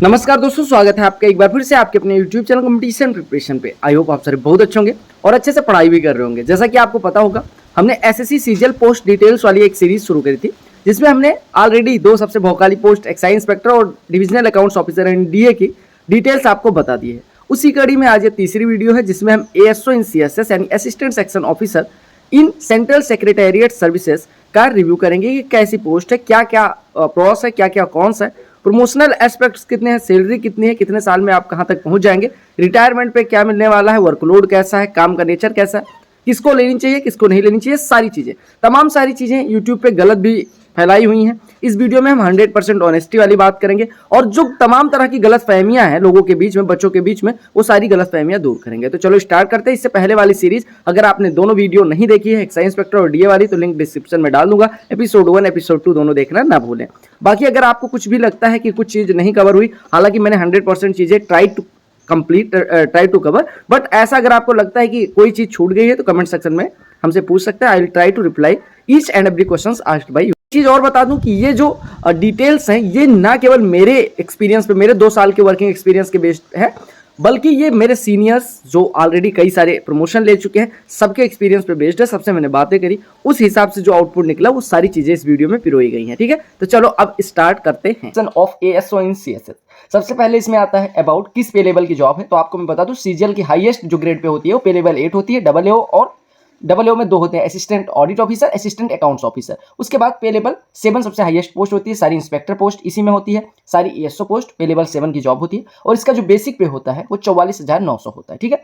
नमस्कार दोस्तों, स्वागत है आपका एक बार फिर से आपके अपने YouTube चैनल कंपटीशन प्रिपरेशन पे। आई होप आप सारे बहुत अच्छे होंगे और अच्छे से पढ़ाई भी कर रहे होंगे। जैसा कि आपको पता होगा, हमने एसएससी सीजीएल पोस्ट डिटेल्स वाली एक सीरीज शुरू करी थी, जिसमें हमने ऑलरेडी दो सबसे भौकाली पोस्ट एक्साइज इंस्पेक्टर और divisional accounts officer and DA की डिटेल्स आपको बता दी है। उसी कड़ी में आज ये तीसरी वीडियो है, जिसमें हम एएसओ इन सीएसएस यानी assistant section officer in central secretariat services का रिव्यू करेंगे कि कैसी पोस्ट है, क्या क्या प्रोसेस है, क्या क्या कौन सा है, प्रमोशनल एस्पेक्ट्स कितने हैं, सैलरी कितनी है, कितने साल में आप कहां तक पहुंच जाएंगे, रिटायरमेंट पे क्या मिलने वाला है, वर्कलोड कैसा है, काम का नेचर कैसा है, किसको लेनी चाहिए किसको नहीं लेनी चाहिए, सारी चीज़ें तमाम सारी चीज़ें यूट्यूब पे गलत भी फैलाई हुई हैं। इस वीडियो में हम 100% ऑनेस्टी वाली बात करेंगे और जो तमाम तरह की गलत फहमियां हैं लोगों के बीच में, बच्चों के बीच में, वो सारी गलत फहमियां दूर करेंगे। तो चलो स्टार्ट करते हैं। इससे पहले वाली सीरीज अगर आपने दोनों वीडियो नहीं देखी है, एक्साइज इंस्पेक्टर और डीए वाली, तो लिंक डिस्क्रिप्शन में डाल दूंगा। एपिसोड 1 एपिसोड 2 दोनों देखना ना भूलें। बाकी अगर आपको कुछ भी लगता है कि कुछ चीज़ नहीं कवर हुई, हालांकि मैंने 100% चीज़ें ट्राई टू कवर, बट ऐसा अगर आपको लगता है कि कोई चीज़ छूट गई है तो कमेंट सेक्शन में हमसे पूछ सकते हैं। I will try to reply each and every question asked by you. चीज और बता दूं कि ये जो डिटेल्स हैं, ये ना केवल मेरे एक्सपीरियंस पे, मेरे 2 साल के वर्किंग एक्सपीरियंस के बेस्ड है, बल्कि ये मेरे सीनियर्स जो ऑलरेडी कई सारे प्रमोशन ले चुके हैं, सबके एक्सपीरियंस पे बेस्ड है। सबसे मैंने बातें करी, उस हिसाब से जो आउटपुट निकला वो सारी चीजें इस वीडियो में पिरोई गई हैं। ठीक है, तो चलो अब स्टार्ट करते हैं। Of ASO in CSS. सबसे पहले इसमें आता है अबाउट किस पे लेवल की जॉब है। तो आपको मैं बता दूं, सीजीएल की हाईएस्ट जो ग्रेड पे होती है वो पे लेवल 8 होती है। डबल एओ और डबल ओ में 2 होते हैं, assistant audit officer, assistant accounts officer. उसके बाद पे लेवल 7 सबसे हाईएस्ट पोस्ट होती है, सारी इंस्पेक्टर पोस्ट इसी में होती है, सारी एएसओ पोस्ट पे लेवल 7 की जॉब होती है और इसका जो बेसिक पे होता है वो 44,900 होता है। ठीक है,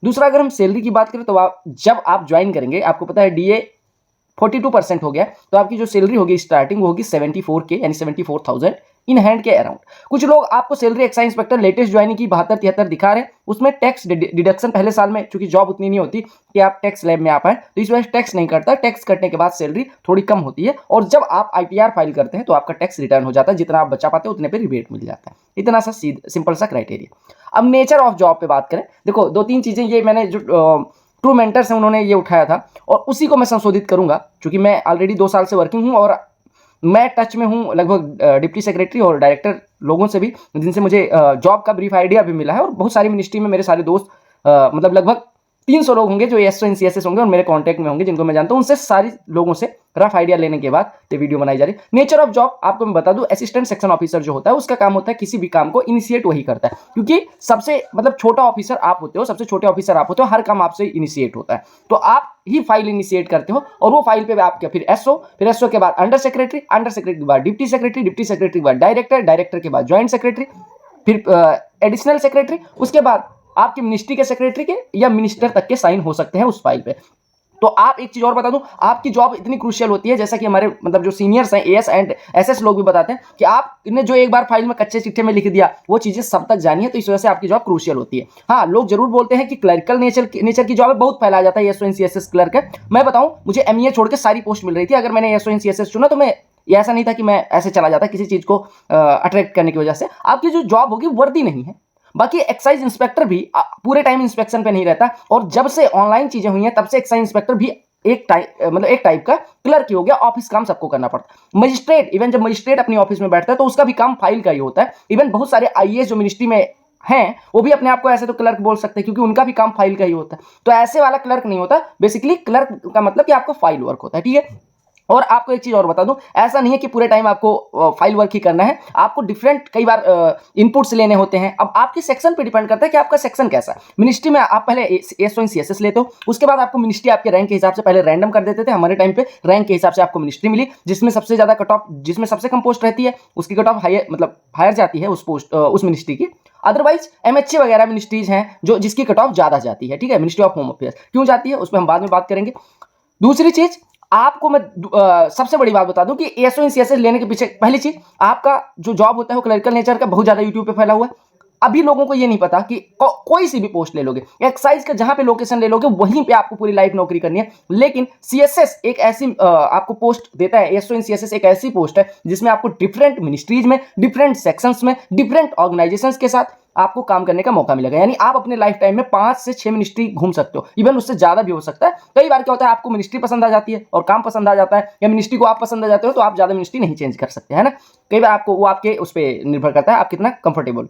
दूसरा अगर हम सैलरी की बात करें तो जब आप ज्वाइन करेंगे, आपको पता है डीए 42% हो गया, तो आपकी जो सैलरी होगी स्टार्टिंग होगी 74K यानी 74,000 इन हैंड के अराउंड। कुछ लोग आपको salary excise inspector latest joining की 72-73 दिखा रहे हैं, उसमें टैक्स डिडक्शन पहले साल में, चूंकि जॉब उतनी नहीं होती कि आप टैक्स लैब में आ पाए, तो इस वजह से टैक्स नहीं करता। टैक्स कटने के बाद सैलरी थोड़ी कम होती है और जब आप आईटीआर फाइल करते हैं तो आपका टैक्स रिटर्न हो जाता है, जितना आप बचा पाते हैं उतने पे रिबेट मिल जाता है। इतना सा सिंपल सा क्राइटेरिया। अब नेचर ऑफ जॉब पे बात करें, देखो 2-3 चीजें ये मैंने जो ट्रू मेंटर्स हैं उन्होंने ये उठाया था और उसी को मैं संशोधित करूंगा, क्योंकि मैं ऑलरेडी 2 साल से वर्किंग हूं और मैं टच में हूं लगभग डिप्टी सेक्रेटरी और डायरेक्टर लोगों से भी, जिनसे मुझे जॉब का ब्रीफ आइडिया भी मिला है। और बहुत सारी मिनिस्ट्री में मेरे सारे दोस्त, मतलब लगभग 300 लोग होंगे जो एएसओ इन सीएसएस होंगे और मेरे कांटेक्ट में होंगे, जिनको मैं जानता हूं। उनसे सारी लोगों से रफ आइडिया लेने के बाद ये वीडियो बनाई जा रही है। नेचर ऑफ जॉब आपको मैं बता दूं, असिस्टेंट सेक्शन ऑफिसर जो होता है उसका काम होता है किसी भी काम को इनिशिएट वही करता है, क्योंकि सबसे मतलब छोटा ऑफिसर आप होते हो, सबसे छोटे ऑफिसर आप होते हो, हर काम आपसे इनिशिएट होता है। तो आप ही फाइल इनिशिएट करते हो और वो फाइल पे आपके फिर एसओ के बाद अंडर सेक्रेटरी के बाद डिप्टी सेक्रेटरी के बाद डायरेक्टर के बाद ज्वाइंट सेक्रेटरी, फिर एडिशनल सेक्रेटरी, उसके बाद आपकी मिनिस्ट्री के सेक्रेटरी के या मिनिस्टर तक के साइन हो सकते हैं उस फाइल पे। तो आप एक चीज और बता दूं, आपकी जॉब इतनी क्रूशियल होती है, जैसा कि हमारे मतलब जो सीनियर्स हैं एएस एंड एसएस लोग भी बताते हैं कि आपने जो एक बार फाइल में कच्चे चिट्ठे में लिख दिया वो चीजें सब तक जानी है, तो इस वजह से आपकी जॉब क्रूशियल होती है। हाँ, लोग जरूर बोलते हैं कि क्लरिकल नेचर की जॉब बहुत फैलाया जाता है, एएसओ इन सीएसएस क्लर्क है। मैं बताऊं, मुझे एमईए छोड़ के सारी पोस्ट मिल रही थी। अगर मैंने एएसओ इन सीएसएस चुना तो मैं ये ऐसा नहीं था कि मैं ऐसे चला जाता किसी चीज को अट्रैक्ट करने की वजह से। आपकी जो जॉब होगी वर्दी नहीं है। बाकी एक्साइज इंस्पेक्टर भी पूरे टाइम इंस्पेक्शन पे नहीं रहता, और जब से ऑनलाइन चीजें हुई हैं तब से एक्साइज इंस्पेक्टर भी एक टाइप का क्लर्क ही हो गया। ऑफिस काम सबको करना पड़ता है। मजिस्ट्रेट, इवन जब मजिस्ट्रेट अपनी ऑफिस में बैठता है तो उसका भी काम फाइल का ही होता है। इवन बहुत सारे आईएएस जो मिनिस्ट्री में हैं वो भी अपने आप को ऐसे तो क्लर्क बोल सकते हैं, क्योंकि उनका भी काम फाइल का ही होता है। तो ऐसे वाला क्लर्क नहीं होता। बेसिकली क्लर्क का मतलब कि आपको फाइल वर्क होता है। ठीक है, और आपको एक चीज और बता दूं, ऐसा नहीं है कि पूरे टाइम आपको फाइल वर्क ही करना है। आपको डिफरेंट कई बार इनपुट्स लेने होते हैं। अब आपके सेक्शन पे डिपेंड करता है कि आपका सेक्शन कैसा है। मिनिस्ट्री में आप पहले एएसओ इन सीएसएस लेते हो, उसके बाद आपको मिनिस्ट्री आपके रैंक के हिसाब से पहले रैंडम कर देते थे। हमारे टाइम पे रैंक के हिसाब से आपको मिनिस्ट्री मिली, जिसमें सबसे ज्यादा कट ऑफ, जिसमें सबसे कम पोस्ट रहती है उसकी कट ऑफ हायर जाती है उस मिनिस्ट्री की। अदरवाइज एमएचए वगैरह मिनिस्ट्रीज हैं जो जिसकी कट ऑफ ज्यादा जाती है। ठीक है, मिनिस्ट्री ऑफ होम अफेयर्स क्यों जाती है उस पर हम बाद में बात करेंगे। दूसरी चीज आपको मैं सबसे बड़ी बात बता दूं कि एएसओ इन सीएसएस लेने के पीछे पहली चीज, आपका जो जॉब होता है वो क्लरिकल नेचर का बहुत ज्यादा यूट्यूब पे फैला हुआ है। अभी लोगों को ये नहीं पता कि कोई सी भी पोस्ट ले लोगे, एक्साइज का जहां पे लोकेशन ले लोगे वहीं पे आपको पूरी लाइफ नौकरी करनी है। लेकिन सीएसएस एक ऐसी आपको पोस्ट देता है, एएसओ इन सीएसएस एक ऐसी पोस्ट है जिसमें आपको डिफरेंट मिनिस्ट्रीज में, डिफरेंट सेक्शंस में, डिफरेंट ऑर्गेनाइजेशंस के साथ आपको काम करने का मौका मिलेगा। यानी आप अपने लाइफ टाइम में 5 से 6 मिनिस्ट्री घूम सकते हो, इवन उससे ज्यादा भी हो सकता है। कई बार क्या होता है, आपको मिनिस्ट्री पसंद आ जाती है और काम पसंद आ जाता है, या मिनिस्ट्री को आप पसंद आ जाते हो तो आप ज्यादा मिनिस्ट्री नहीं चेंज कर सकते, है ना। कई बार आपको वो आपके उस पर निर्भर करता है आप कितना कंफर्टेबल।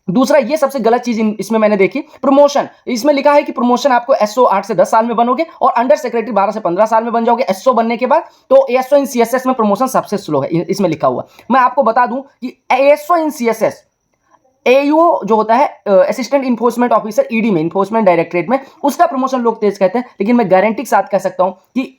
दूसरा, ये सबसे गलत चीज इसमें मैंने देखी, प्रमोशन। इसमें लिखा है कि प्रमोशन आपको एसओ 8 से 10 साल में बनोगे और अंडर सेक्रेटरी 12 से 15 साल में बन जाओगे एसओ बनने के बाद। तो एएसओ इन सीएसएस में प्रमोशन सबसे स्लो है, इसमें लिखा हुआ। मैं आपको बता दूं कि एएसओ इन सीएसएस, एयू जो होता है असिस्टेंट इन्फोर्समेंट ऑफिसर ईडी में, इन्फोर्समेंट डायरेक्टरेट में, उसका प्रमोशन लोग तेज कहते हैं, लेकिन मैं गारंटी के साथ कह सकता हूं कि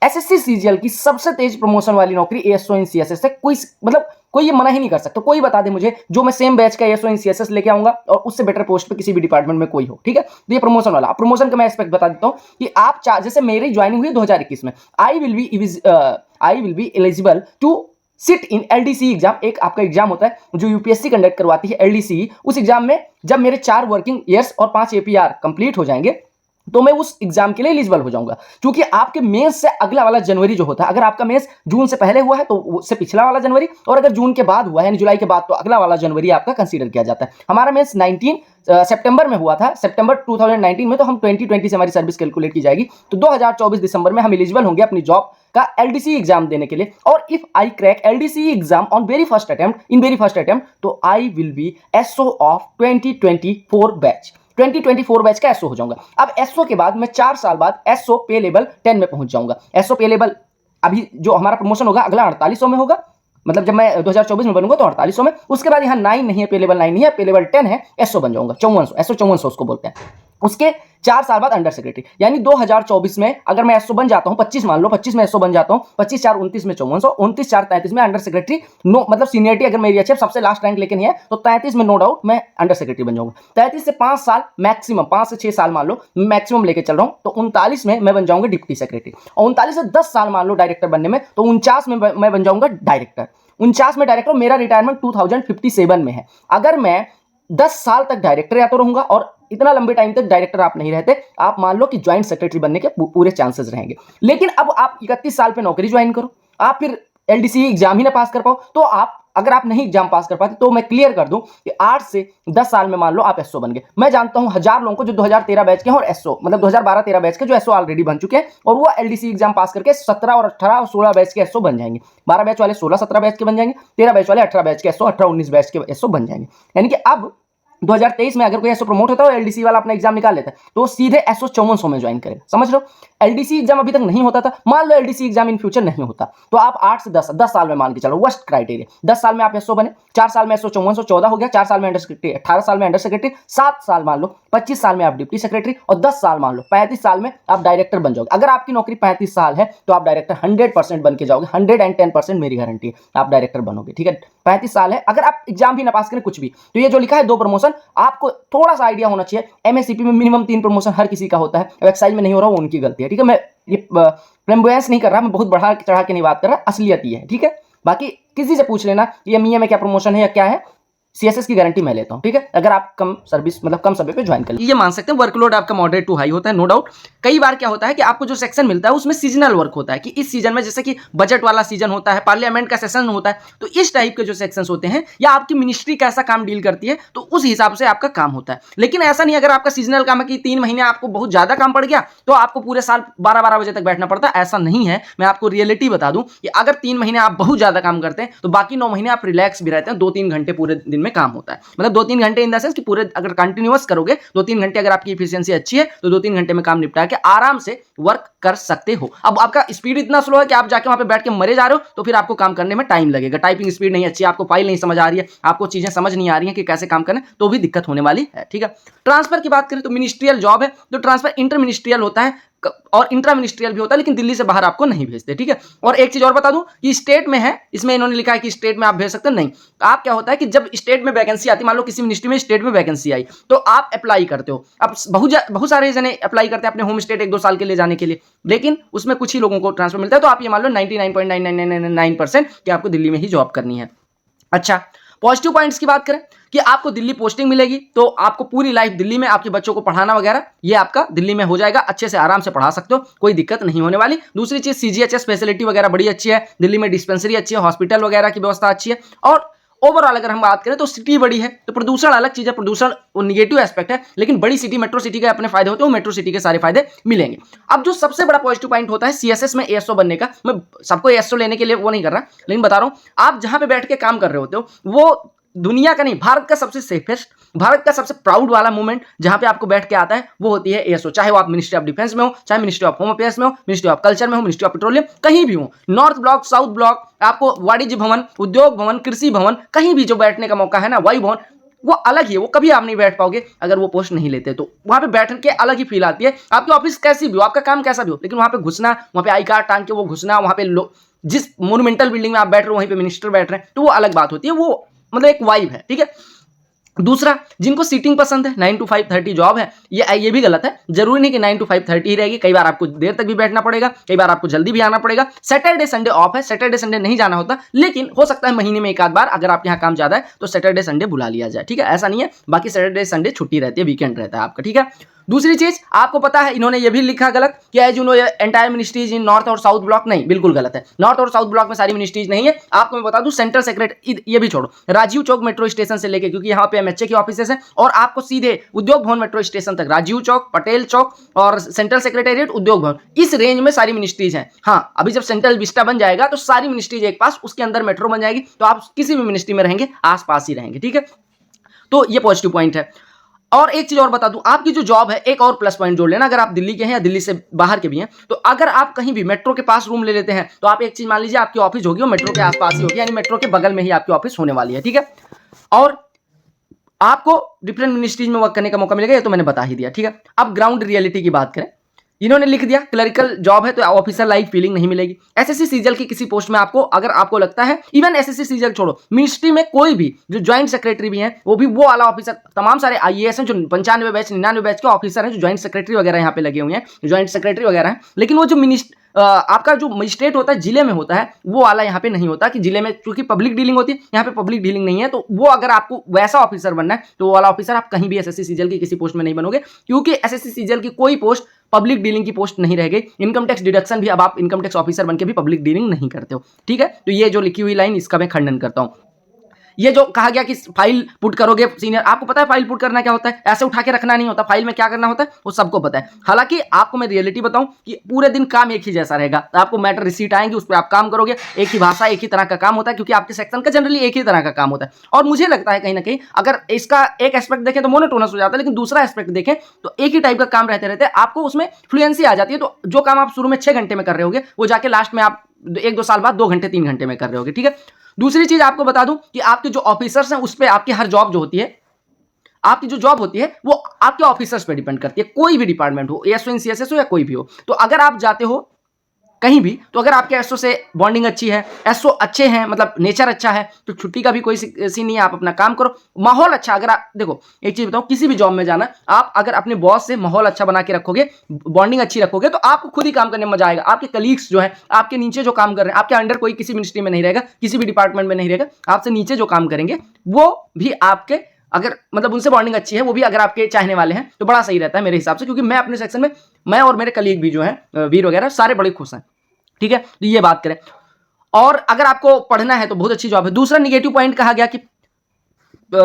एसएससी सीजीएल की सबसे तेज प्रमोशन वाली नौकरी एएसओ इन सीएसएस है। कोई ये मना ही नहीं कर सकता। कोई बता दे मुझे जो मैं सेम बैच का एएसओ इन सीएसएस लेके आऊंगा और उससे बेटर पोस्ट पे किसी भी डिपार्टमेंट में कोई हो, ठीक है। तो ये प्रमोशन वाला, प्रमोशन का मैं एस्पेक्ट बता देता हूं कि आप जैसे मेरी ज्वाइनिंग हुई 2021 में, I will be eligible to sit in LDC exam. एक आपका एग्जाम होता है जो यूपीएससी कंडक्ट करवाती है, एलडीसी। उस एग्जाम में जब मेरे 4 वर्किंग ईयर्स और 5 एपीआर कंप्लीट हो जाएंगे तो मैं उस एग्जाम के लिए एलिजिबल हो जाऊंगा। क्योंकि आपके मेंस से अगला वाला जनवरी जो होता है, अगर आपका मेंस जून से पहले हुआ है तो उससे पिछला वाला जनवरी, और अगर जून के बाद हुआ है यानी जुलाई के बाद तो अगला वाला जनवरी आपका कंसीडर किया जाता है। हमारा मेंस 19 सितंबर में हुआ था, सितंबर 2019 में, तो हम 2020 से हमारी सर्विस कैलकुलेट की जाएगी। तो 2024 दिसंबर में हम एलिजिबल होंगे अपनी जॉब का एलडीसी एग्जाम देने के लिए। और if I crack LDC exam on very first attempt तो I will be SO of 2024 batch, 2024 batch का एसओ हो जाऊंगा। अब एसओ के बाद मैं 4 साल बाद एसओ पे लेवल 10 में पहुंच जाऊंगा। एसओ पे लेवल अभी जो हमारा प्रमोशन होगा अगला 4800 में होगा, मतलब जब मैं 2024 में बनूंगा तो 4800 में। उसके बाद यहाँ 9 नहीं है, पे लेवल 9 नहीं है, पे लेवल 10 है, एसओ बन जाऊंगा 5400, एसओ 5400 उसको बोलते हैं। उसके 4 साल बाद अंडर सेक्रेटरी, यानी 2024 में अगर मैं एसओ बन जाता हूं, 25 मान लो, 25 में एसओ बन जाता हूं, 25 4 29 में 5400, 29 4 33 में अंडर सेक्रेटरी। नो मतलब सीनियरिटी अगर मेरी अच्छी है, सबसे लास्ट रैंक लेके नहीं है, तो 33 में नो डाउट मैं अंडर सेक्रेटरी बन जाऊंगा। 33 से 5 साल मैक्सिमम, 5 से 6 साल मान लो मैक्सिमम लेके चल रहा हूं, तो 39 में मैं बन जाऊंगा डिप्टी सेक्रेटरी। और 39 से 10 साल मान लो डायरेक्टर बनने में, तो 49 में मैं बन जाऊंगा डायरेक्टर। 49 में डायरेक्टर, मेरा रिटायरमेंट 2057 में है। अगर मैं 10 साल तक डायरेक्टर या तो रहूंगा, और इतना लंबे टाइम तक डायरेक्टर आप नहीं रहते, आप मान लो कि ज्वाइंट सेक्रेटरी बनने के पूरे चांसेस रहेंगे। लेकिन अब आप 31 साल पे नौकरी ज्वाइन करो, आप फिर एलडीसी एग्जाम ही ना पास कर पाओ, तो अगर आप नहीं एग्जाम पास कर पाते तो मैं क्लियर कर दूं कि 8 से 10 साल में मान लो आप एसओ बन गए। मैं जानता हूं 1000 लोगों को जो 2013 बैच के हैं और एसओ मतलब 2012-13 बैच के जो एसओ ऑलरेडी बन चुके हैं, और वो एलडीसी एग्जाम पास करके 17 और 18 और 16 बैच के एसओ बन जाएंगे। 12 बैच वाले 16-17 बैच के बन जाएंगे, 13 बैच वाले 18 बैच के एसओ 18-19 बैच के एसओ बन जाएंगे। यानी कि अब 2023 में अगर कोई एसओ प्रमोट होता है और एलडीसी वाला अपना एग्जाम निकाल लेता है तो सीधे एसओ 5400 में ज्वाइन करेगा। समझ लो, एलडीसी एग्जाम अभी तक नहीं होता था, मान लो एलडीसी एग्जाम इन फ्यूचर नहीं होता तो आप 8 से 10 साल में मान के चलो, वर्स्ट क्राइटेरिया 10 साल में आप एसओ बने, 4 साल में एसओ 5400 14 हो गया, 4 साल में अंडर सेक्रेटरी, 18 साल में अंडर सेक्रेटरी, 7 साल मान लो, 25 साल में आप डिप्टी सेक्रेटरी, और 10 साल मान लो 35 साल में आप डायरेक्टर बन जाओगे। अगर आपकी नौकरी 35 साल है तो आप डायरेक्टर 100% बन के जाओगे, 110% मेरी गारंटी है आप डायरेक्टर बनोगे, ठीक है। 35 साल है, अगर आप एग्जाम भी ना पास करें कुछ भी, तो ये जो लिखा है 2 प्रमोशन, आपको थोड़ा सा आइडिया होना चाहिए। एमएससीपी में मिनिमम 3 प्रमोशन हर किसी का होता है, एक्साइज में नहीं हो रहा वो उनकी गलती है, ठीक है। मैं ये फ्लैम्बोयंस नहीं कर रहा, मैं बहुत बढ़ा चढ़ा के नहीं बात कर रहा, असलियत ये है, ठीक है। बाकी किसी से पूछ लेना कि एमईए में क्या प्रमोशन है या क्या है, सीएसएस की गारंटी मैं लेता हूं, ठीक है। अगर आप कम सर्विस मतलब कम समय पे ज्वाइन कर ये मान सकते हैं वर्कलोड आपका मॉडरेट टू हाई होता है, नो डाउट। कई बार क्या होता है कि आपको जो सेक्शन मिलता है उसमें सीजनल वर्क होता है, कि इस सीजन में जैसे कि बजट वाला सीजन होता है, पार्लियामेंट का सेशन होता है, तो इस टाइप के जो सेक्शंस होते हैं या आपकी मिनिस्ट्री कैसा काम डील करती है तो उस हिसाब से आपका काम होता है। लेकिन ऐसा नहीं, अगर आपका सीजनल काम है कि 3 महीने आपको बहुत ज्यादा काम पड़ गया तो आपको पूरे साल 12-12 बजे तक बैठना पड़ता है, ऐसा नहीं है। मैं आपको रियलिटी बता दूं कि अगर 3 महीने आप बहुत ज्यादा काम करते हैं तो बाकी 9 महीने आप रिलैक्स भी रहते हैं, 2-3 घंटे पूरे दिन में काम होता है, मतलब 2-3 घंटे इन द सेंस कि पूरे अगर कंटिन्यूअस करोगे 2-3 घंटे, अगर आपकी एफिशिएंसी अच्छी है तो 2-3 घंटे में काम निपटा के आराम से वर्क कर सकते हो। अब आपका स्पीड इतना स्लो है कि आप जाके वहां पे बैठ के मरे जा रहे हो तो फिर आपको काम करने में टाइम लगेगा। टाइपिंग स्पीड नहीं अच्छी है, आपको फाइल नहीं समझ आ रही है, आपको चीजें समझ नहीं आ रही है कि कैसे काम करना, तो भी दिक्कत होने वाली है, ठीक है। ट्रांसफर की बात करें तो मिनिस्ट्रियल जॉब है तो ट्रांसफर इंटर मिनिस्ट्रियल होता है और इंट्रा मिनिस्ट्रियल भी होता है, लेकिन दिल्ली से बाहर आपको नहीं भेजते, ठीक है। और एक चीज और बता दूं कि स्टेट में है, इसमें इन्होंने लिखा है कि स्टेट में आप भेज सकते हैं, नहीं। आप क्या होता है कि जब स्टेट में वैकेंसी आती है, मान लो किसी मिनिस्ट्री में स्टेट में वैकेंसी आई तो आप अप्लाई करते हो। अब बहुत सारे जने अप्लाई करते हैं अपने होम स्टेट 1-2 साल के लिए जाने के लिए, लेकिन उसमें कुछ ही लोगों को ट्रांसफर मिलता है। तो आप ये मान लो 99.9999% कि आपको दिल्ली में ही जॉब करनी है। अच्छा, पॉजिटिव पॉइंट्स की बात करें कि आपको दिल्ली पोस्टिंग मिलेगी, तो आपको पूरी लाइफ दिल्ली में आपके बच्चों को पढ़ाना वगैरह ये आपका दिल्ली में हो जाएगा, अच्छे से आराम से पढ़ा सकते हो, कोई दिक्कत नहीं होने वाली। दूसरी चीज सीजीएचएस फैसिलिटी वगैरह बड़ी अच्छी है, दिल्ली में डिस्पेंसरी अच्छी है, हॉस्पिटल वगैरह की व्यवस्था अच्छी है, और ओवरऑल अगर हम बात करें तो सिटी बड़ी है, तो प्रदूषण अलग चीज है, प्रदूषण निगेटिव एस्पेक्ट है, लेकिन बड़ी सिटी मेट्रो सिटी के अपने फायदे होते हैं, मेट्रो सिटी के सारे फायदे मिलेंगे। अब जो सबसे बड़ा पॉजिटिव पॉइंट होता है सीएसएस में एएसओ बनने का, मैं सबको एएसओ लेने के लिए वो नहीं कर रहा, लेकिन बता रहा हूं आप जहां पे बैठ के काम कर रहे होते हो वो दुनिया का नहीं, भारत का सबसे सेफेस्ट, भारत का सबसे प्राउड वाला मोमेंट जहां पे आपको बैठ के आता है वो होती है एएसओ। चाहे वो आप मिनिस्ट्री ऑफ डिफेंस में हो, चाहे मिनिस्ट्री ऑफ होम अफेयर्स में हो, मिनिस्ट्री ऑफ कल्चर में हो, मिनिस्ट्री ऑफ पेट्रोलियम, कहीं भी हो, नॉर्थ ब्लॉक, साउथ ब्लॉक, आपको वाणिज्य भवन, उद्योग भवन, कृषि भवन, कहीं भी जो बैठने का मौका है ना, वायु भवन, वो अलग ही है, वो कभी आप नहीं बैठ पाओगे अगर वो पोस्ट नहीं लेते, तो वहां पे बैठने के अलग ही फील आती है। आपकी ऑफिस कैसी भी हो, आपका काम कैसा भी हो, लेकिन वहां पे घुसना, वहां पे आई कार्ड टांग के वो घुसना, वहां पे जिस मोन्यूमेंटल बिल्डिंग में आप बैठ रहे हो वहीं पे मिनिस्टर बैठ रहे हैं, तो वो अलग बात होती है, वो मतलब एक वाइब है, ठीक है। दूसरा, जिनको सीटिंग पसंद है, 9 to 5 30 जॉब है, ये भी गलत है। जरूरी नहीं कि 9 to 5 30 ही रहेगी, कई बार आपको देर तक भी बैठना पड़ेगा, कई बार आपको जल्दी भी आना पड़ेगा। सैटरडे संडे ऑफ है, सैटरडे संडे नहीं जाना होता, लेकिन हो सकता है महीने में एक आध बार अगर आपके यहाँ काम ज्यादा है तो सैटरडे संडे बुला लिया जाए, ठीक है, ऐसा नहीं है। बाकी सैटरडे संडे छुट्टी रहती है, वीकेंड रहता है आपका, ठीक है। दूसरी चीज आपको पता है, इन्होंने ये भी लिखा गलत कि as you know entire ministries in North और साउथ ब्लॉक, नहीं, बिल्कुल गलत है। नॉर्थ और साउथ ब्लॉक में सारी मिनिस्ट्रीज नहीं है। आपको मैं बता दूं, सेंट्रल सेक्रेटरी, ये भी छोड़ो, राजीव चौक मेट्रो स्टेशन से लेके, क्योंकि यहाँ पे एमएचए की ऑफिसेस हैं, और आपको सीधे उद्योग भवन मेट्रो स्टेशन तक, राजीव चौक, पटेल चौक और सेंट्रल सेक्रेटेरिएट, उद्योग भवन, इस रेंज में सारी मिनिस्ट्रीज हैं। हाँ, अभी जब सेंट्रल विस्टा बन जाएगा तो सारी मिनिस्ट्रीज एक पास, उसके अंदर मेट्रो बन जाएगी, तो आप किसी भी मिनिस्ट्री में रहेंगे आसपास ही रहेंगे, ठीक है। तो ये पॉजिटिव पॉइंट है। और एक चीज और बता दूं, आपकी जो जॉब है, एक और प्लस पॉइंट जोड़ लेना, अगर आप दिल्ली के हैं या दिल्ली से बाहर के भी हैं, तो अगर आप कहीं भी मेट्रो के पास रूम ले लेते हैं, तो आप एक चीज मान लीजिए, आपकी ऑफिस होगी वो मेट्रो के आसपास ही होगी, यानी मेट्रो के बगल में ही आपकी ऑफिस होने वाली है, ठीक है। और आपको डिफरेंट मिनिस्ट्रीज में वर्क करने का मौका मिलेगा, ये तो मैंने बता ही दिया, ठीक है। अब ग्राउंड रियलिटी की बात करें, इन्होंने लिख दिया क्लरिकल जॉब है तो ऑफिसर लाइक फीलिंग नहीं मिलेगी। एसएससी सीजीएल की किसी पोस्ट में आपको, अगर आपको लगता है, इवन एसएससी सीजीएल छोड़ो, मिनिस्ट्री में कोई भी जो ज्वाइंट सेक्रेटरी भी हैं, वो भी वो वाला ऑफिसर, तमाम सारे आईएएस हैं जो 95 बैच 99 बैच के ऑफिसर हैं, जो ज्वाइंट सेक्रेटरी वगैरह यहाँ पे लगे हुए हैं, ज्वाइंट सेक्रेटरी वगैरह हैं, लेकिन वो जो आपका जो मजिस्ट्रेट होता है जिले में होता है, वो वाला यहाँ पे नहीं होता, कि जिले में क्योंकि पब्लिक डीलिंग होती है, यहाँ पे पब्लिक डीलिंग नहीं है, तो वो अगर आपको वैसा ऑफिसर बनना है तो वो वाला ऑफिसर आप कहीं भी एसएससी सीजीएल की किसी पोस्ट में नहीं बनोगे, क्योंकि एसएससी सीजीएल की कोई पोस्ट पब्लिक डीलिंग की पोस्ट नहीं रह गई। इनकम टैक्स डिडक्शन भी अब आप इनकम टैक्स ऑफिसर बनके भी पब्लिक डीलिंग नहीं करते हो, ठीक है। तो ये जो लिखी हुई लाइन, इसका मैं खंडन करता हूं। ये जो कहा गया कि फाइल पुट करोगे सीनियर, आपको पता है फाइल पुट करना क्या होता है, ऐसे उठा के रखना नहीं होता, फाइल में क्या करना होता है वो सबको पता है। हालांकि आपको मैं रियलिटी बताऊं कि पूरे दिन काम एक ही जैसा रहेगा, आपको मैटर रिसीट आएंगे, उस पर आप काम करोगे, एक ही भाषा, एक ही तरह का काम होता है, क्योंकि आपके सेक्शन का जनरली एक ही तरह का काम होता है। और मुझे लगता है कहीं ना कहीं अगर इसका एक एस्पेक्ट देखें तो मोनोटोनस हो जाता है, लेकिन दूसरा एस्पेक्ट देखें तो एक ही टाइप का काम रहते रहते आपको उसमें फ्लुएंसी आ जाती है। तो जो काम आप शुरू में 6 घंटे में कर रहे होगे, वो जाके लास्ट में आप 1-2 साल बाद 2 घंटे 3 घंटे में कर रहे होगे, ठीक है। दूसरी चीज आपको बता दूं कि आपके जो ऑफिसर्स हैं उस पे आपकी हर जॉब जो होती है, आपकी जो जॉब होती है वो आपके ऑफिसर्स पे डिपेंड करती है, कोई भी डिपार्टमेंट हो, एएसओ इन सीएसएस हो या कोई भी हो। तो अगर आप जाते हो कहीं भी, तो अगर आपके एसओ से बॉन्डिंग अच्छी है, एसओ अच्छे हैं, मतलब नेचर अच्छा है, तो छुट्टी का भी कोई सीन नहीं है, आप अपना काम करो, माहौल अच्छा। अगर आप देखो, एक चीज बताओ, किसी भी जॉब में जाना, आप अगर अपने बॉस से माहौल अच्छा बना के रखोगे, बॉन्डिंग अच्छी रखोगे, तो आपको खुद ही काम करने में मजा आएगा। आपके कलीग्स जो है, आपके नीचे जो काम कर रहे हैं, आपके अंडर कोई किसी मिनिस्ट्री में नहीं रहेगा, किसी भी डिपार्टमेंट में नहीं रहेगा, आपसे नीचे जो काम करेंगे वो भी आपके, अगर मतलब उनसे बॉन्डिंग अच्छी है, वो भी अगर आपके चाहने वाले हैं, तो बड़ा सही रहता है मेरे हिसाब से। क्योंकि मैं अपने सेक्शन में, मैं और मेरे कलीग भी जो हैं, वीर वगैरह, सारे बड़े खुश हैं, ठीक है। तो ये बात करें। और अगर आपको पढ़ना है तो बहुत अच्छी जॉब है। दूसरा निगेटिव पॉइंट कहा गया कि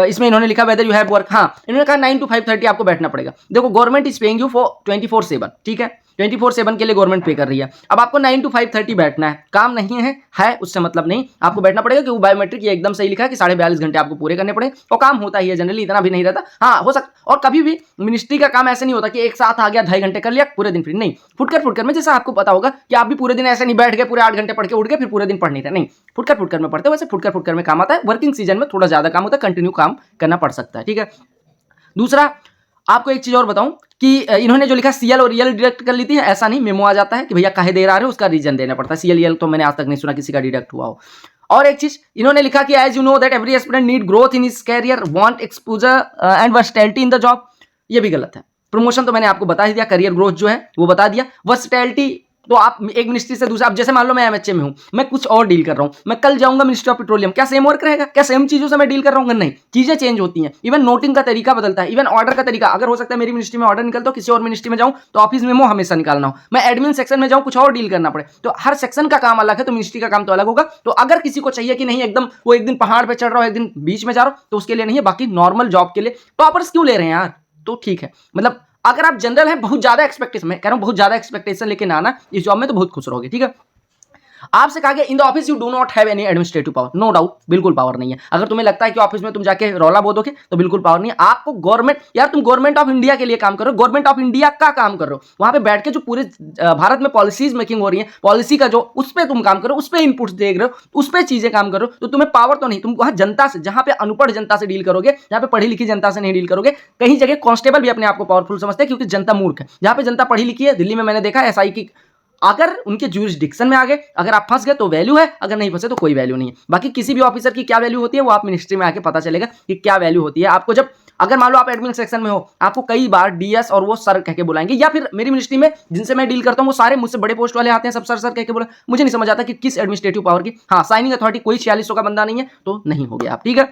इसमें इन्होंने लिखा वेदर यू हैव वर्क, हाँ, इन्होंने कहा 9 to 5:30 आपको बैठना पड़ेगा। देखो, government is paying you for 24/7, ठीक है, 24/7 के लिए गवर्नमेंट पे कर रही है। अब आपको 9 to 5:30 बैठना है, काम नहीं है उससे मतलब नहीं, आपको बैठना पड़ेगा, क्योंकि बायोमेट्रिक ये एकदम सही लिखा है कि 42.5 घंटे आपको पूरे करने पड़े, और काम होता ही है जनरली, इतना भी नहीं रहता। हाँ, हो सकता, और कभी भी मिनिस्ट्री का काम ऐसे नहीं होता कि एक साथ आ गया 2.5 घंटे कर लिया पूरे दिन फ्री, नहीं, फुटकर में, जैसा आपको पता होगा कि आप भी पूरे दिन ऐसे नहीं बैठ गए पूरे 8 घंटे पढ़ के उठ गए फिर पूरे दिन पढ़ नहीं रहे, नहीं, फुटकर में पढ़ते हो। वैसे फुटकर में काम आता है, वर्किंग सीजन में थोड़ा ज्यादा काम होता है, कंटिन्यू काम करना पड़ सकता है, ठीक है। दूसरा, आपको एक चीज और बताऊं कि इन्होंने जो लिखा सीएल और रियल डिडक्ट कर ली थी, ऐसा नहीं, मेमो आ जाता है कि भैया काहे दे रहा है, उसका रीजन देना पड़ता है। सीएल तो मैंने आज तक नहीं सुना किसी का डिडक्ट हुआ हो। और एक चीज इन्होंने लिखा कि as you know that every aspirant need growth in his career, want exposure and versatility in the job, ये भी गलत है। प्रमोशन तो मैंने आपको बता ही दिया, करियर ग्रोथ जो है वो बता दिया, वर्सटैलिटी तो आप एक मिनिस्ट्री से दूसरा, अब जैसे मान लो मैं एमएचए में हूं, मैं कुछ और डील कर रहा हूं, मैं कल जाऊंगा मिनिस्ट्री ऑफ पेट्रोलियम, क्या सेम वर्क रहेगा? क्या सेम चीजों से मैं डील कर रहा हूँ? नहीं, चीजें चेंज होती हैं, इवन नोटिंग का तरीका बदलता है, इवन ऑर्डर का तरीका। अगर हो सकता है मेरी मिनिस्ट्री में ऑर्डर निकलता हो, किसी और मिनिस्ट्री में जाऊं तो ऑफिस मेमो हमेशा निकालना हो, मैं एडमिन सेक्शन में जाऊं कुछ और डील करना पड़े, तो हर सेक्शन का काम अलग है, तो मिनिस्ट्री का काम तो अलग होगा। तो अगर किसी को चाहिए कि नहीं एकदम वो एक दिन पहाड़ पे चढ़ रहा हो, एक दिन बीच में जा रहा हो, तो उसके लिए नहीं है। बाकी नॉर्मल जॉब के लिए टॉपर्स क्यों ले रहे हैं यार? तो ठीक है, मतलब अगर आप जनरल हैं, बहुत ज्यादा एक्सपेक्टेशन, मैं कह रहा हूं बहुत ज्यादा एक्सपेक्टेशन लेके ना आना, इस जॉब में तो बहुत खुश रहोगे, ठीक है। आपसे कहा गया in the office you do not have any administrative power, no doubt, बिल्कुल पावर नहीं है। अगर तुम्हें लगता है कि ऑफिस में तुम जाके रौला बोलोगे तो बिल्कुल पावर नहीं है आपको। गवर्नमेंट, यार तुम गवर्नमेंट ऑफ इंडिया के लिए काम कर रहे हो, गवर्नमेंट ऑफ इंडिया का काम कर रहे हो, वहां पे बैठ के जो पूरे भारत में पॉलिसीज मेकिंग हो रही है, पॉलिसी का जो उस पर तुम काम करो, उस पर इनपुट्स देख रहे हो, उस पर चीजें काम कर रहे हो, तो तुम्हें पावर तो नहीं। तुम वहां जनता से, जहां पे अनपढ़ जनता से डील करोगे, जहां पे पढ़ी लिखी जनता से नहीं डील करोगे। कहीं जगह कांस्टेबल भी अपने आप को पावरफुल समझते हैं क्योंकि जनता मूर्ख है। जहां पे जनता पढ़ी लिखी है, दिल्ली में मैंने देखा एसआई की, अगर उनके ज्यूरिसडिक्शन में आ गए, अगर आप फंस गए तो वैल्यू है, अगर नहीं फंसे तो कोई वैल्यू नहीं है। बाकी किसी भी ऑफिसर की क्या वैल्यू होती है वो आप मिनिस्ट्री में आके पता चलेगा कि क्या वैल्यू होती है आपको। जब अगर मान लो आप एडमिन सेक्शन में हो, आपको कई बार डीएस और वो सर कह के बुलाएंगे, या फिर मेरी मिनिस्ट्री में जिनसे मैं डील करता हूं वो सारे मुझसे बड़े पोस्ट वाले आते हैं, सब सर सर कह के बोला। मुझे नहीं समझ आता कि किस एडमिनिस्ट्रेटिव पावर की, हाँ साइनिंग अथॉरिटी कोई 4600 का बंदा नहीं है तो नहीं हो गया आप, ठीक है।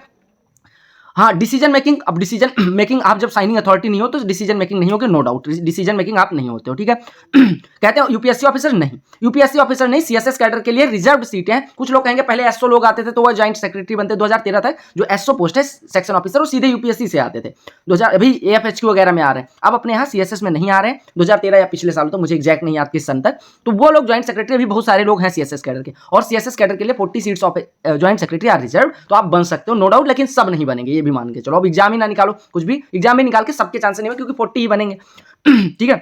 हाँ डिसीजन मेकिंग, अब डिसीजन मेकिंग आप जब साइनिंग अथॉरिटी नहीं हो तो डिसीजन मेकिंग नहीं होगी, नो डाउट डिसीजन मेकिंग आप नहीं होते हो, ठीक है। कहते हैं यूपीएससी ऑफिसर नहीं, यूपीएससी ऑफिसर नहीं, सीएसएस कैडर के लिए रिजर्व्ड सीटें हैं। कुछ लोग कहेंगे पहले एसओ लोग आते थे तो वो ज्वाइंट सेक्रेटरी बनते, 2013 तक जो एसओ पोस्ट है सेक्शन ऑफिसर वो सीधे यूपीएससी से आते थे। 2000 अभी एएफएचक्यू वगैरह में आ रहे हैं, अब अपने यहाँ सीएसएस में नहीं आ रहे हैं, 2013 या पिछले साल, तो मुझे एग्जैक्ट नहीं याद किस सन तक। तो वो लोग ज्वाइंट सेक्रेटरी, अभी बहुत सारे लोग हैं सीएसएस कैडर के, और सीएसएस कैडर के लिए 40 seats of joint secretary are reserve, तो आप बन सकते हो नो डाउट, लेकिन सब नहीं बनेंगे ये भी मान के चलो। अब एग्जाम ही ना निकालो, कुछ भी एग्जाम में निकाल के सबके चांस नहीं है क्योंकि 40 ही बनेंगे। ठीक है,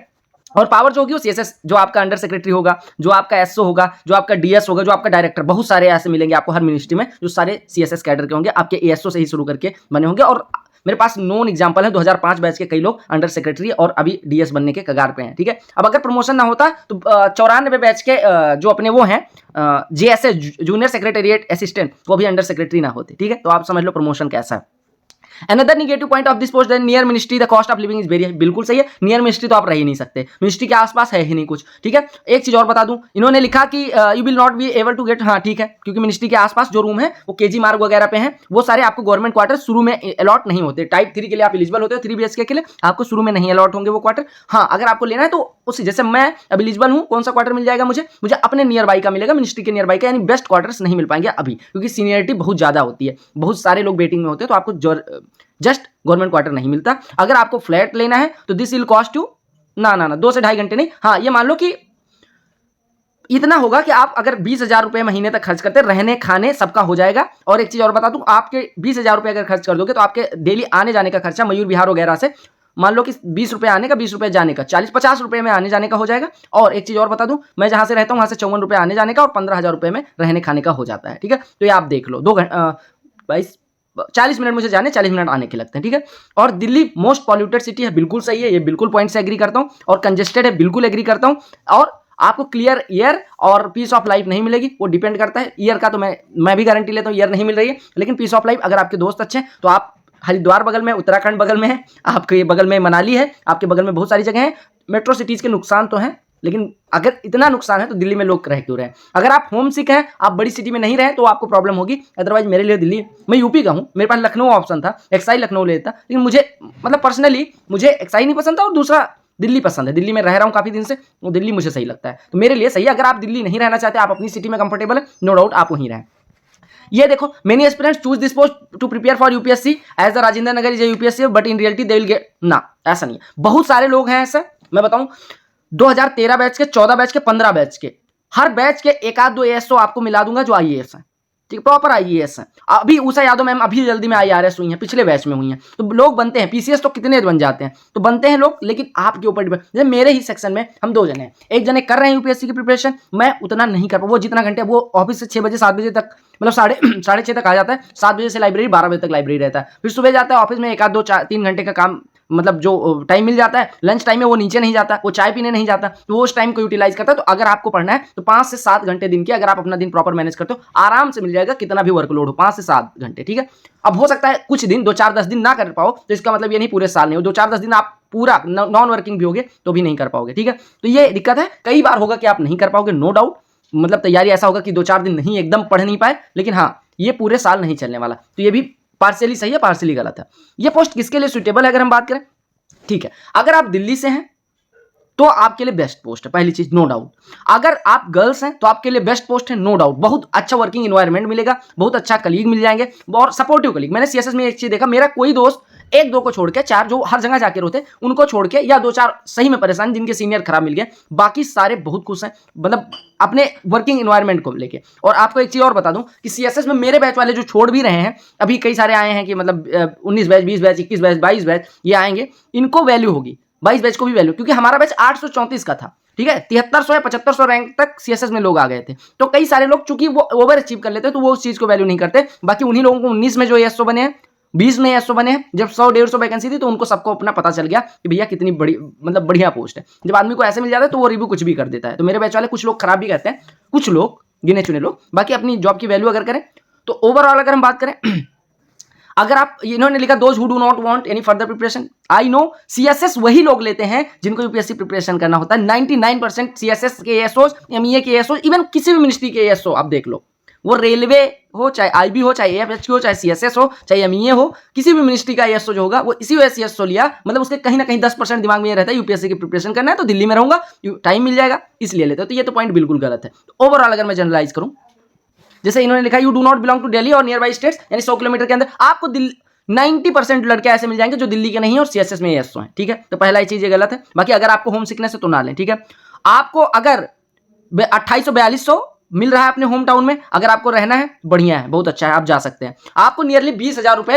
और पावर जो होगी वो सीएसएस, जो आपका अंडर सेक्रेटरी होगा, जो आपका एसओ होगा, जो आपका डीएस होगा, जो आपका डायरेक्टर, बहुत सारे ऐसे मिलेंगे आपको हर मिनिस्ट्री में जो सारे सीएसएस कैडर के होंगे, आपके एएसओ से ही शुरू करके बने होंगे। और मेरे पास नोन एग्जांपल है, 2005 बैच के कई लोग अंडर सेक्रेटरी और अभी डीएस बनने के कगार पे हैं, ठीक है। अब अगर प्रमोशन ना होता तो 94 बैच के जो अपने वो हैं जेएसए जूनियर सेक्रेटेरिएट असिस्टेंट, वो भी अंडर सेक्रेटरी ना होते, ठीक है। तो आप समझ लो प्रमोशन कैसा है। Another negative point of this post that near ministry the cost of living is very high, बिल्कुल सही है, नियर मिनिस्ट्री तो आप रह ही नहीं सकते, मिनिस्ट्री के आसपास है ही नहीं कुछ, ठीक है। एक चीज और बता दूं, इन्होंने लिखा कि you will not be able to get, हाँ ठीक है, क्योंकि मिनिस्ट्री के आसपास जो रूम है वो केजी मार्ग वगैरह पे हैं, वो सारे आपको गवर्नमेंट क्वार्टर शुरू में अलॉट नहीं होते। टाइप 3 के लिए आप एलिजिबल होते हो, 3 BHK के लिए आपको शुरू में नहीं अलॉट होंगे वो क्वार्टर। हाँ अगर आपको लेना है तो उसी, जैसे मैं अब एलिजिबल हूँ, कौन सा क्वार्टर मिल जाएगा मुझे अपने नियर बाई का मिलेगा, मिनिस्ट्री के नियर बाई का, यानी बेस्ट क्वार्टर्स नहीं मिल पाएंगे अभी, क्योंकि सीनियरिटी बहुत ज्यादा होती है, बहुत सारे लोग वेटिंग में होते हैं, तो आपको जस्ट गवर्नमेंट क्वार्टर नहीं मिलता। अगर आपको फ्लैट लेना है तो दिस विल कॉस्ट यू ना 2 से 2.5 घंटे नहीं, हाँ ये मान लो कि इतना होगा कि आप अगर 20,000 रुपए महीने तक खर्च करते, रहने खाने सबका हो जाएगा। और एक चीज और बता दूं, आपके 20,000 रुपए अगर खर्च कर दोगे तो आपके डेली आने जाने का खर्चा मयूर विहार वगैरह से मान लो कि 20 रुपए आने का, 20 रुपए जाने का, 40-50 रुपए में आने जाने का हो जाएगा। और एक चीज और बता दूं, मैं जहां से रहता हूं वहां से 54 रुपए आने जाने का और 15,000 रुपए में रहने खाने का हो जाता है, ठीक है। तो ये आप देख लो, 40 मिनट मुझे जाने, 40 मिनट आने के लगते हैं, ठीक है। और दिल्ली मोस्ट पॉल्यूटेड सिटी है, बिल्कुल सही है, ये बिल्कुल पॉइंट से एग्री करता हूं। और कंजेस्टेड है, बिल्कुल एग्री करता हूं। और आपको क्लियर ईयर और पीस ऑफ लाइफ नहीं मिलेगी, वो डिपेंड करता है ईयर का, तो मैं भी गारंटी लेता हूं ईयर नहीं मिल रही है, लेकिन पीस ऑफ लाइफ अगर आपके दोस्त अच्छे हैं तो आप, हरिद्वार बगल में, उत्तराखंड बगल में है, आपके बगल में मनाली है, आपके बगल में बहुत सारी जगह हैं। मेट्रो सिटीज के नुकसान तो हैं, लेकिन अगर इतना नुकसान है तो दिल्ली में लोग रह क्यों रहे हैं। अगर आप होम सिक हैं, आप बड़ी सिटी में नहीं रहे तो आपको प्रॉब्लम होगी। अदरवाइज मेरे लिए दिल्ली, मैं यूपी का हूं, मेरे पास लखनऊ ऑप्शन था, एक्साई लखनऊ लेता, लेकिन मुझे मतलब पर्सनली मुझे एक्साई नहीं पसंद था और दूसरा दिल्ली पसंद है। दिल्ली में रह रहा हूं काफी दिन से, वो दिल्ली मुझे सही लगता है, तो मेरे लिए सही है। अगर आप दिल्ली नहीं रहना चाहते, आप अपनी सिटी में कंफर्टेबल है, नो डाउट आप वहीं रहें। ये देखो, many aspirants choose this post to prepare for UPSC as the Rajendra Nagar is UPSC, but in reality they will get, ना ऐसा नहीं है। बहुत सारे लोग हैं ऐसे, मैं बताऊं 2013 बैच के, 14 बैच के, 15 बैच के, हर बैच के 1-2 एएसओ आपको मिला दूंगा जो आईएएस है, ठीक, प्रॉपर आईएएस है। अभी उषा यादव मैम अभी जल्दी में आईआरएस हुई हैं, पिछले बैच में हुई हैं, तो लोग बनते हैं। पीसीएस तो कितने बन जाते हैं, तो बनते हैं लोग, लेकिन आपके ऊपर डिपेंड। जैसे मेरे ही सेक्शन में हम 2 जने हैं, एक जने कर रहे हैं यूपीएससी की प्रिपरेशन, मैं उतना नहीं कर पाऊँ, वो जितना घंटे, वो ऑफिस से 6 बजे 7 बजे तक, मतलब 6:30 तक आ जाता है, 7 बजे से लाइब्रेरी, 12 बजे तक लाइब्रेरी रहता है, फिर सुबह जाता है ऑफिस में 1-2-3 घंटे का काम मतलब जो टाइम मिल जाता है लंच टाइम में वो नीचे नहीं जाता, वो चाय पीने नहीं जाता, तो वो उस टाइम को यूटिलाइज करता है। तो अगर आपको पढ़ना है तो 5 से 7 घंटे दिन के, अगर आप अपना दिन प्रॉपर मैनेज करते हो, आराम से मिल जाएगा, कितना भी वर्कलोड हो, 5 से 7 घंटे, ठीक है। अब हो सकता है कुछ दिन 2-4-10 दिन ना कर पाओ, तो इसका मतलब ये नहीं पूरे साल नहीं हो, 2-4-10 दिन आप पूरा नॉन वर्किंग भी होगे तो भी नहीं कर पाओगे, ठीक है। तो ये दिक्कत है, कई बार होगा कि आप नहीं कर पाओगे, नो डाउट, मतलब तैयारी ऐसा होगा कि 2-4 दिन नहीं एकदम पढ़ नहीं पाए, लेकिन हाँ ये पूरे साल नहीं चलने वाला, तो ये भी पार्शियली सही है, पार्शियली गलत है। ये पोस्ट किसके लिए सुटेबल है अगर हम बात करें, ठीक है, अगर आप दिल्ली से हैं तो आपके लिए बेस्ट पोस्ट है, पहली चीज, नो डाउट। अगर आप गर्ल्स हैं तो आपके लिए बेस्ट पोस्ट है, नो डाउट। बहुत अच्छा वर्किंग एनवायरनमेंट मिलेगा, बहुत अच्छा कलीग मिल जाएंगे और सपोर्टिव कलीग। मैंने सीएसएस में एक चीज देखा, मेरा कोई दोस्त 1-2 को छोड़ के, 4 जो हर जगह जाके रोते उनको छोड़ के, या 2-4 सही में परेशान जिनके सीनियर खराब मिल गए, बाकी सारे बहुत खुश हैं, मतलब अपने वर्किंग एनवायरनमेंट को लेके। और आपको एक चीज और बता दूं कि सीएसएस में मेरे बैच वाले जो छोड़ भी रहे हैं, अभी कई सारे आए हैं कि मतलब 19 बैच, 20 बैच, 21 बैच, 22 बैच, ये आएंगे, इनको वैल्यू होगी, 22 बैच को भी वैल्यू, क्योंकि हमारा बैच 834 का था, ठीक है, 7300 या 7500 रैंक तक सीएसएस में लोग आ गए थे। तो कई सारे लोग चूंकि वो ओवर अचीव कर लेते हैं तो वो उस चीज को वैल्यू नहीं करते। बाकी उन्हीं लोगों को 19 में जो एएसओ बने हैं, 20 में एएसओ बने हैं, जब 100-150 वैकेंसी थी तो उनको सबको अपना पता चल गया कि भैया कितनी बड़ी, मतलब बढ़िया पोस्ट है। जब आदमी को ऐसे मिल जाता है तो वो रिव्यू कुछ भी कर देता है। तो मेरे बैच वाले कुछ लोग खराब भी करते हैं, कुछ लोग गिने चुने लोग, बाकी अपनी जॉब की वैल्यू अगर करें तो ओवरऑल अगर हम बात करें, अगर आप, इन्होंने लिखा those who do not want any further preparation, I know CSS वही लोग लेते हैं जिनको यूपीएससी प्रिपरेशन करना होता है। 99% सीएसएस के एएसओ, एमईए के एएसओ, इवन किसी भी मिनिस्ट्री के एएसओ आप देख लो, वो रेलवे हो, चाहे आईबी हो, चाहे एएफएचक्यू हो, चाहे सीएसएस हो, चाहे एमईए हो, किसी भी मिनिस्ट्री का एएसओ जो होगा वो इसी वजह से एएसओ लिया, मतलब उसके कहीं ना कहीं 10% दिमाग में ये रहता है यूपीएससी की प्रिपरेशन करना है तो दिल्ली में रहूंगा, टाइम मिल जाएगा, इसलिए लेते हो। तो ये तो पॉइंट बिल्कुल गलत है। तो ओवरऑल अगर मैं जनरलाइज करूं, जैसे इन्होंने लिखा you do not belong to Delhi और नियर बाई स्टेट्स, यानी 100 किलोमीटर के अंदर आपको 90% लड़के ऐसे मिल जाएंगे जो दिल्ली के नहीं है और सीएसएस में एएसओ हैं, ठीक है। तो पहला चीज ये गलत है। बाकी अगर आपको होम सिकनेस है तो ना लें, ठीक है। आपको अगर 2800-4200 मिल रहा है अपने होम टाउन में, अगर आपको रहना है बढ़िया है, बहुत अच्छा है, आप जा सकते हैं। आपको नियरली 20,000 रुपए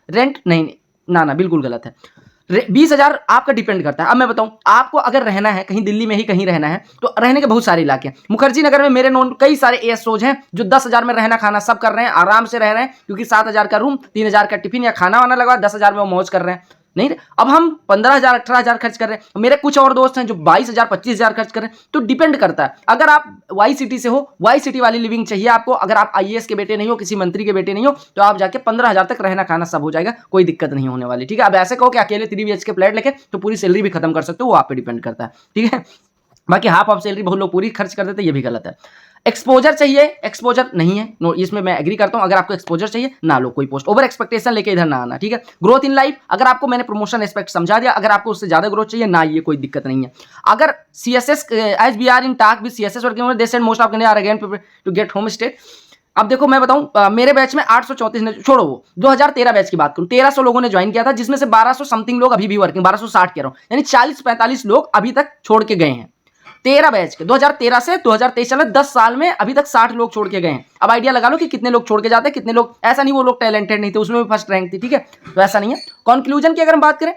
रेंट, नहीं ना, बिल्कुल गलत है। 20,000 आपका डिपेंड करता है। अब मैं बताऊं, आपको अगर रहना है कहीं दिल्ली में ही कहीं रहना है तो रहने के बहुत सारे इलाके हैं। मुखर्जी नगर में मेरे नोन कई सारे एएसओज हैं जो 10,000 में रहना खाना सब कर रहे हैं, आराम से रह रहे हैं, क्योंकि 7,000 का रूम, 3,000 का टिफिन या खाना वाना लगा, 10,000 में वो मौज कर रहे हैं। नहीं, अब हम 15,000 18,000 खर्च कर रहे हैं। मेरे कुछ और दोस्त हैं जो 22,000 25,000 खर्च कर रहे हैं। तो डिपेंड करता है। अगर आप वाई सिटी से हो, वाई सिटी वाली लिविंग चाहिए आपको, अगर आप आईएएस के बेटे नहीं हो, किसी मंत्री के बेटे नहीं हो, तो आप जाके 15,000 तक रहना खाना सब हो जाएगा, कोई दिक्कत नहीं होने वाली, ठीक है। अब ऐसे कहो कि अकेले 3 BHK फ्लैट लेके तो पूरी सैलरी भी खत्म कर सकते हो, वो आप पे डिपेंड करता है, ठीक है। बाकी हाफ ऑफ सैलरी बहुत लोग पूरी खर्च कर देते हैं, ये भी गलत है। एक्सपोजर चाहिए, एक्सपोजर नहीं है, नो, इसमें मैं एग्री करता हूं। अगर आपको एक्सपोजर चाहिए ना लो कोई पोस्ट, ओवर एक्सपेक्टेशन लेके इधर ना आना, ठीक है। ग्रोथ इन लाइफ, अगर आपको मैंने प्रमोशन एस्पेक्ट समझा दिया, अगर आपको उससे ज्यादा ग्रोथ चाहिए ना, ये कोई दिक्कत नहीं है। अगर CSS, as we are in talk with CSS working, they said most of candidate are again to get home state. अब देखो मैं बताऊं, मेरे बैच में 834 ने, छोड़ो वो 2013 बैच की बात करूं, 1300 लोगों ने ज्वाइन किया था, जिसमें से 1200 समथिंग लोग अभी भी वर्किंग, 1260 कह रहा हूं, यानी 40-45 लोग अभी तक छोड़ के गए हैं 13 बैच के। 2013 से 2023 चल 10 साल में अभी तक 60 लोग छोड़ के गए हैं। अब आइडिया लगा लो कि कितने लोग छोड़ के जाते हैं, कितने लोग, ऐसा नहीं वो लोग टैलेंटेड नहीं थे, उसमें भी फर्स्ट रैंक थी, ठीक है। तो ऐसा नहीं है। कंक्लूजन की अगर हम बात करें,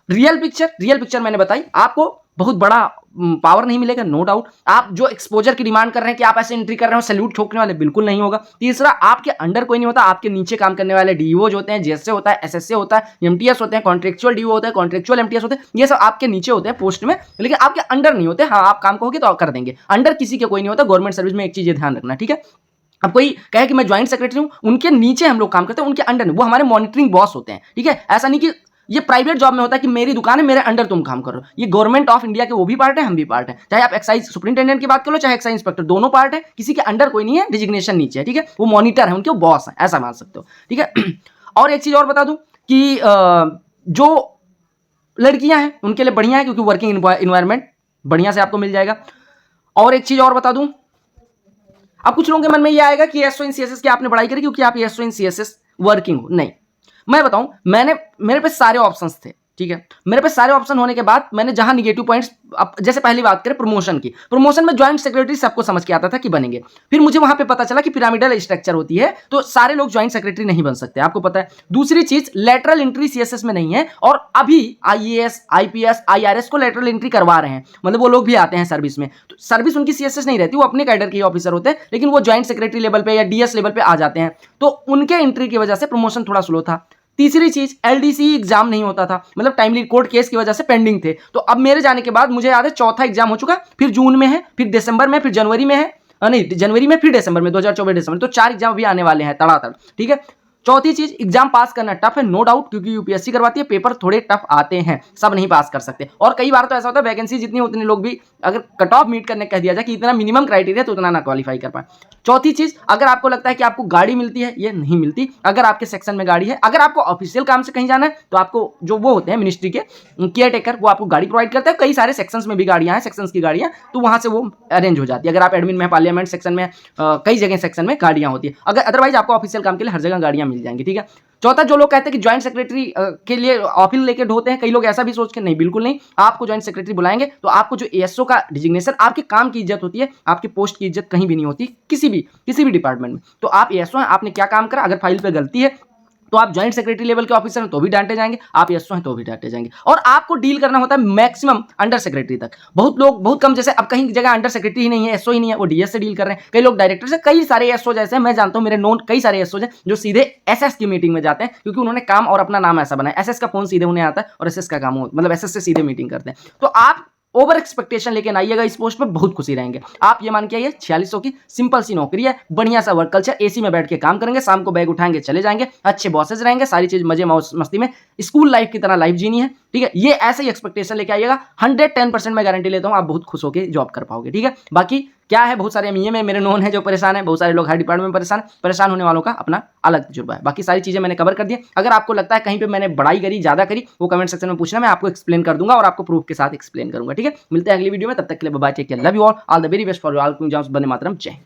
रियल पिक्चर मैंने बताई आपको, बहुत बड़ा पावर नहीं मिलेगा, नो डाउट। आप जो एक्सपोजर की डिमांड कर रहे हैं कि आप ऐसे एंट्री कर रहे हो सैल्यूट ठोकने वाले, बिल्कुल नहीं होगा। तीसरा, आपके अंडर कोई नहीं होता, आपके नीचे काम करने वाले डीओज होते हैं, जेएसए होता है, एसएसए होता है, एमटीएस होते हैं, कॉन्ट्रेक्चुअल डीओ होता है, कॉन्ट्रेक्चुअल एमटीएस होते हैं, ये सब आपके नीचे होते हैं पोस्ट में, लेकिन आपके अंडर नहीं होते। हाँ, आप काम कहोगे तो कर देंगे, अंडर किसी के कोई नहीं होता। गवर्नमेंट सर्विस में एक चीज ध्यान रखना, ठीक है। अब कोई कहे कि मैं ज्वाइंट सेक्रेटरी हूं, उनके नीचे हम लोग काम करते हैं, उनके अंडर नहीं, वो हमारे मॉनिटरिंग बॉस होते हैं, ठीक है। ऐसा नहीं कि ये प्राइवेट जॉब में होता है कि मेरी दुकान है, मेरे अंडर तुम काम करो। ये गवर्नमेंट ऑफ इंडिया के वो भी पार्ट है, हम भी पार्ट है। चाहे आप एक्साइज सुपरिंटेंडेंट की बात करो, चाहे एक्साइज इंस्पेक्टर, दोनों पार्ट है, किसी के अंडर कोई नहीं है, डिजिग्नेशन नीचे है, ठीक है। वो मॉनिटर है, उनके बॉस है, ऐसा मान सकते हो, ठीक है। और एक चीज और बता दूं कि जो लड़कियां हैं उनके लिए बढ़िया है, क्योंकि वर्किंग इन्वायरमेंट बढ़िया से आपको मिल जाएगा। और एक चीज और बता दूं, अब कुछ लोगों के मन में ये आएगा कि एसओ इन सीएसएस की आपने पढ़ाई करी क्योंकि आप एसओ इन सीएसएस वर्किंग हो, नहीं। मैं बताऊं, मेरे पे सारे ऑप्शंस थे, ठीक है। मेरे पे सारे ऑप्शन होने के बाद मैंने जहां निगेटिव पॉइंट्स, जैसे पहली बात करें प्रमोशन की, प्रमोशन में ज्वाइंट सेक्रेटरी सबको समझ के आता था कि बनेंगे। फिर मुझे वहां पे पता चला कि पिरामिडल स्ट्रक्चर होती है, तो सारे लोग ज्वाइंट सेक्रेटरी नहीं बन सकते, आपको पता है। दूसरी चीज, लेटरल एंट्री सीएसएस में नहीं है, और अभी आईएएस, आईपीएस, आईआरएस को लेटरल एंट्री करवा रहे हैं, मतलब वो लोग भी आते हैं सर्विस में। तो सर्विस उनकी सीएसएस नहीं रहती, वो अपने कैडर के ऑफिसर होते हैं, लेकिन वो ज्वाइंट सेक्रेटरी लेवल पे या डीएस लेवल पे आ जाते हैं, तो उनके एंट्री की वजह से प्रमोशन थोड़ा स्लो था। तीसरी चीज, एलडीसी एग्जाम नहीं होता था, मतलब टाइमली कोर्ट केस की वजह से पेंडिंग थे। तो अब मेरे जाने के बाद मुझे याद है चौथा एग्जाम हो चुका, फिर जून में है, फिर दिसंबर में, फिर जनवरी में है, नहीं जनवरी में, फिर दिसंबर में, 2024 दिसंबर। तो 4 एग्जाम भी आने वाले हैं तड़ातड़, ठीक है। चौथी चीज, एग्जाम पास करना टफ है, नो डाउट, क्योंकि यूपीएससी करवाती है, पेपर थोड़े टफ आते हैं, सब नहीं पास कर सकते। और कई बार तो ऐसा होता है वैकेंसी जितनी उतने लोग भी अगर कट ऑफ मीट करने कह दिया जाए कि इतना मिनिमम क्राइटेरिया, तो उतना ना क्वालिफाई कर पाए। चौथी चीज, अगर आपको लगता है कि आपको गाड़ी मिलती है, ये नहीं मिलती। अगर आपके सेक्शन में गाड़ी है, अगर आपको ऑफिशियल काम से कहीं जाना है, तो आपको जो वो होते हैं मिनिस्ट्री के केयर टेकर, वो आपको गाड़ी प्रोवाइड करते हैं। कई सारे सेक्शंस में भी गाड़ियां हैं, सेक्शंस की गाड़ियां, तो वहां से वो अरेंज हो जाती है। अगर आप एडमिन में, पार्लियामेंट सेक्शन में, कई जगह सेक्शन में गाड़ियां होती है। अगर अदरवाइज आपको ऑफिशियल काम के लिए हर जगह गाड़ियां मिल जाएंगी, ठीक है। चौथा, जो लोग कहते हैं कि ज्वाइंट सेक्रेटरी के लिए ऑफिस लेके ढोते हैं, कई लोग ऐसा भी सोच के, नहीं बिल्कुल नहीं, आपको ज्वाइंट सेक्रेटरी बुलाएंगे तो आपको जो एएसओ का डिजिग्नेशन, आपके काम की इज्जत होती है, आपकी पोस्ट की इज्जत कहीं भी नहीं होती किसी भी डिपार्टमेंट में। तो आप एएसओ हैं, आपने क्या काम करा, अगर फाइल पे गलती है तो आप ज्वाइंट सेक्रेटरी लेवल के ऑफिसर हैं तो भी डांटे जाएंगे, आप एसओ हैं तो भी डांटे जाएंगे। और आपको डील करना होता है मैक्सिमम अंडर सेक्रेटरी तक। बहुत लोग, बहुत कम, जैसे अब कहीं जगह अंडर सेक्रेटरी ही नहीं है, एसओ ही नहीं है, वो डीएस से डील कर रहे हैं। कई लोग डायरेक्टर से, कई सारे एसओ जैसे मैं जानता हूं, मेरे नोन कई सारे एसओ हैं जो सीधे एसएस की मीटिंग में जाते हैं, क्योंकि उन्होंने काम और अपना नाम ऐसा बनाया, एसएस का फोन सीधे उन्हें आता है और एसएस का काम, मतलब एसएस से सीधे मीटिंग करते हैं। तो आप ओवर एक्सपेक्टेशन लेके आइएगा, इस पोस्ट पे बहुत खुशी रहेंगे। आप ये मान के आइए 4600 की सिंपल सी नौकरी है, बढ़िया सा वर्क कल्चर, एसी में बैठ के काम करेंगे, शाम को बैग उठाएंगे चले जाएंगे, अच्छे बॉसेस रहेंगे, सारी चीज मजे मस्ती में, स्कूल लाइफ की तरह लाइफ जीनी है, ठीक है। ये ऐसे ही एक्सपेक्टेशन लेके आइएगा, 110% मैं गारंटी लेता हूं आप बहुत खुश होकर जॉब कर पाओगे, ठीक है। बाकी क्या है, बहुत सारे एमईए में मेरे नोन है जो परेशान है, बहुत सारे लोग हाई डिपार्टमेंट में परेशान होने वालों का अपना अलग तजुर्बा है। बाकी सारी चीजें मैंने कवर कर दी। अगर आपको लगता है कहीं पे मैंने बड़ाई करी, ज्यादा करी, वो कमेंट सेक्शन में पूछना, मैं आपको एक्सप्लेन कर दूंगा और आपको प्रूफ के साथ एक्सप्लेन करूंगा, ठीक है। मिलते हैं अगली वीडियो में, तब तक के लिए bye, take care, love you all the very best for all exams, वंदे मातरम, जय हिंद।